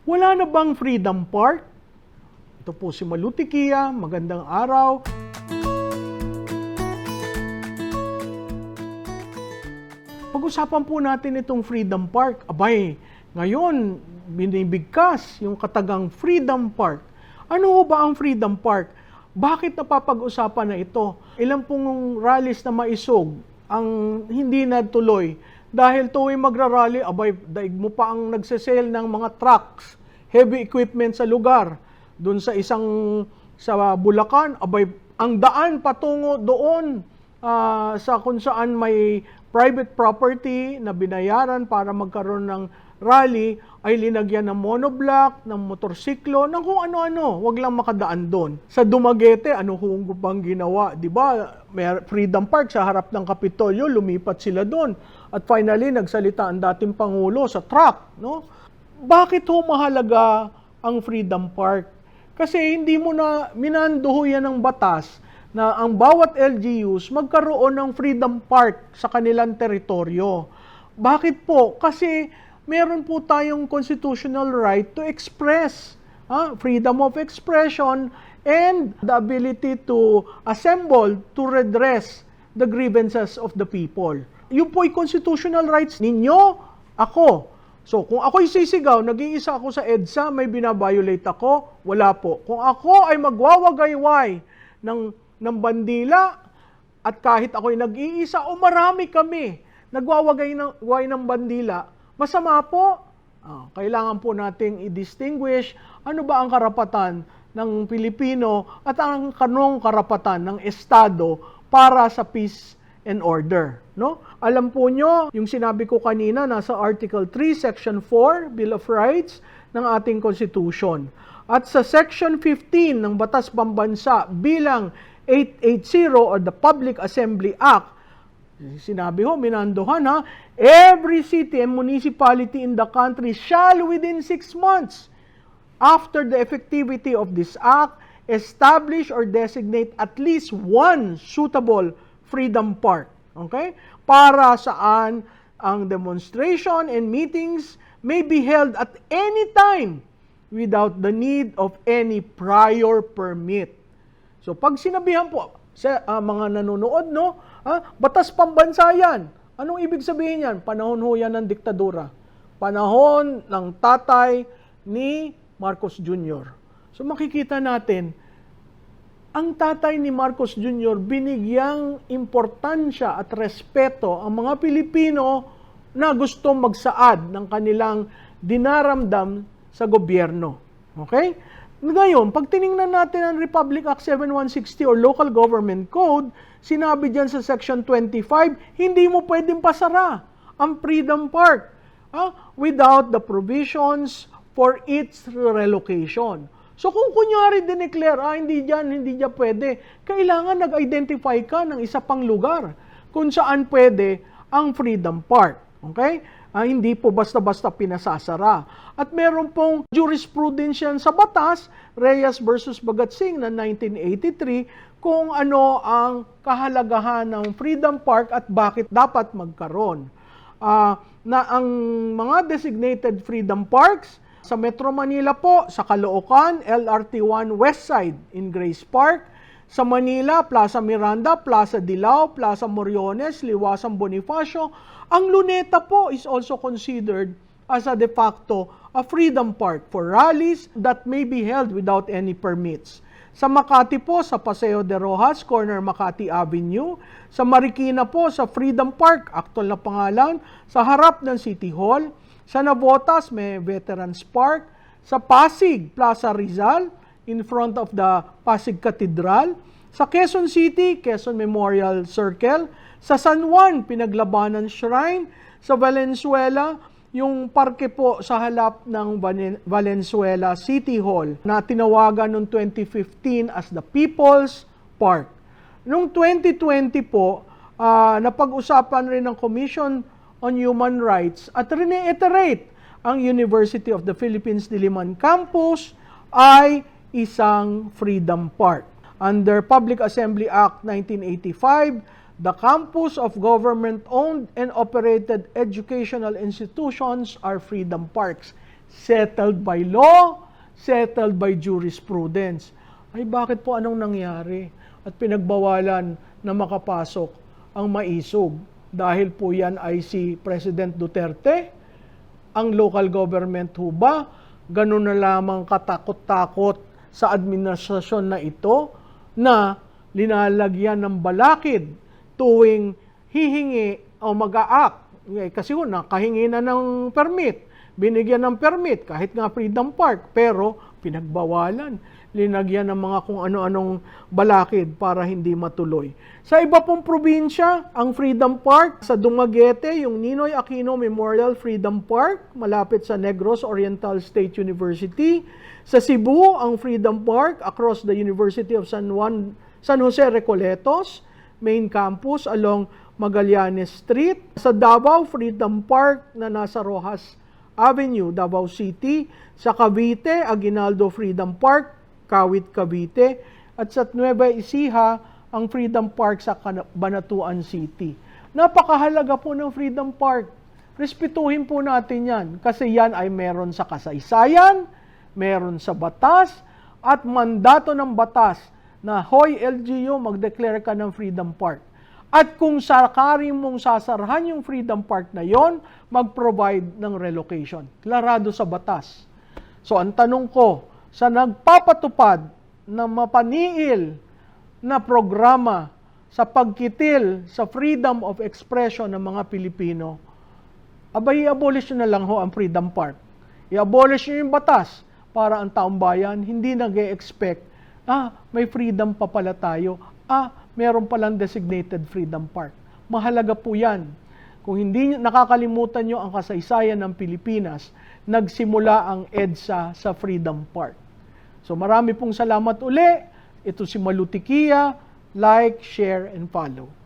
Wala na bang Freedom Park? Ito po si Malutikia, magandang araw. Pag-usapan po natin itong Freedom Park. Abay, ngayon, binibigkas yung katagang Freedom Park. Ano ba ang Freedom Park? Bakit napapag-usapan na ito? Ilan pong rallies na maisog ang hindi natuloy? Dahil tuwing magra-rally, abay, daig mo pa ang nagsesale ng mga trucks, heavy equipment sa lugar. Doon sa Bulacan, abay, ang daan patungo doon sa kung saan may private property na binayaran para magkaroon ng rally ay linagyan ng monoblock, ng motorsiklo, ng kung ano-ano. Huwag lang makadaan doon. Sa Dumaguete, ano kung bang ginawa? Diba, may Freedom Park sa harap ng Kapitolyo, lumipat sila doon. At finally, nagsalita ang dating Pangulo sa truck. No? Bakit ho mahalaga ang Freedom Park? Kasi hindi mo na minanduho yan ng batas na ang bawat LGUs magkaroon ng Freedom Park sa kanilang teritoryo. Bakit po? Kasi meron po tayong constitutional right to express, freedom of expression, and the ability to assemble to redress the grievances of the people. Yun po ay constitutional rights ninyo, ako. So, kung ako'y sisigaw, nag-iisa ako sa EDSA, may binabiolate ako, wala po. Kung ako ay magwawagayway ng bandila, at kahit ako'y nag-iisa o marami kami nagwawagay ng bandila, masama po. Kailangan po nating i-distinguish ano ba ang karapatan ng Pilipino at ang kanong karapatan ng Estado para sa peace and order. No? Alam po nyo, yung sinabi ko kanina, nasa Article 3, Section 4, Bill of Rights ng ating Constitution. At sa Section 15 ng Batas Pambansa bilang 880 or the Public Assembly Act, sinabi ho, minanduhan ha, every city and municipality in the country shall within 6 months after the effectivity of this act establish or designate at least one suitable Freedom Park. Okay? Para saan ang demonstration and meetings may be held at any time without the need of any prior permit. So pag sinabihan po sa mga nanonood, no, batas pambansa yan. Anong ibig sabihin yan? Panahon ho yan ng diktadura. Panahon ng tatay ni Marcos Jr. So makikita natin, ang tatay ni Marcos Jr. binigyang importansya at respeto ang mga Pilipino na gusto magsaad ng kanilang dinaramdam sa gobyerno. Okay? Ngayon, pag tiningnan natin ang Republic Act 7160 or Local Government Code, sinabi dyan sa Section 25, hindi mo pwedeng pasara ang Freedom Park without the provisions for its relocation. So kung kunyari dineclare, hindi dyan pwede, kailangan nag-identify ka ng isa pang lugar kung saan pwede ang Freedom Park. Okay? Hindi po basta-basta pinasasara. At meron pong jurisprudence yan sa batas, Reyes versus Bagatsing na 1983, kung ano ang kahalagahan ng Freedom Park at bakit dapat magkaroon. Na ang mga designated Freedom Parks, sa Metro Manila po, sa Caloocan, LRT1 West Side in Grace Park, sa Manila, Plaza Miranda, Plaza Dilao, Plaza Moriones, Liwasang Bonifacio. Ang Luneta po is also considered as a de facto a Freedom Park for rallies that may be held without any permits. Sa Makati po, sa Paseo de Rojas, corner Makati Avenue. Sa Marikina po, sa Freedom Park, actual na pangalan, sa harap ng City Hall. Sa Navotas, may Veterans Park. Sa Pasig, Plaza Rizal, in front of the Pasig Cathedral. Sa Quezon City, Quezon Memorial Circle. Sa San Juan, Pinaglabanan Shrine. Sa Valenzuela, yung parke po sa halap ng Valenzuela City Hall na tinawagan noong 2015 as the People's Park. Noong 2020 po, napag-usapan rin ng Commission on Human Rights at reiterate ang University of the Philippines Diliman Campus ay isang Freedom Park. Under Public Assembly Act 1985, the campus of government-owned and operated educational institutions are freedom parks. settled by law, settled by jurisprudence. Ay bakit po anong nangyari? At pinagbawalan na makapasok ang maisog. Dahil po yan ay si President Duterte, ang local government ho ba, ganun na lamang katakot-takot sa administrasyon na ito na linalagyan ng balakid tuwing hihingi o mag-a-act. Kasi nakahingi na ng permit, binigyan ng permit kahit nga Freedom Park, pero pinagbawalan, linagyan ng mga kung ano-anong balakid para hindi matuloy. Sa iba pong probinsya, ang Freedom Park sa Dumaguete, yung Ninoy Aquino Memorial Freedom Park, malapit sa Negros Oriental State University. Sa Cebu, ang Freedom Park across the University of San Jose Recoletos, main campus along Magallanes Street. Sa Davao, Freedom Park na nasa Rojas Avenue, Davao City. Sa Cavite, Aguinaldo Freedom Park, Kawit, Cavite. At sa Nueva Ecija, ang Freedom Park sa Cabanatuan City. Napakahalaga po ng Freedom Park. Respetuhin po natin yan kasi yan ay meron sa kasaysayan, meron sa batas, at mandato ng batas na, hoy LGU, mag-declare ka ng Freedom Park. At kung sakari mong sasarahan yung Freedom Park na yon, mag-provide ng relocation. Klarado sa batas. So ang tanong ko, sa nagpapatupad na mapaniil na programa sa pagkitil sa freedom of expression ng mga Pilipino, abay i-abolish na lang ho ang Freedom Park. I-abolish nyo yung batas para ang taong bayan hindi nag-e-expect, may freedom pa pala tayo, meron palang designated Freedom Park. Mahalaga po yan. Kung hindi nakakalimutan nyo ang kasaysayan ng Pilipinas, nagsimula ang EDSA sa Freedom Park. So marami pong salamat uli. Ito si Malu Tiquia. Like, share, and follow.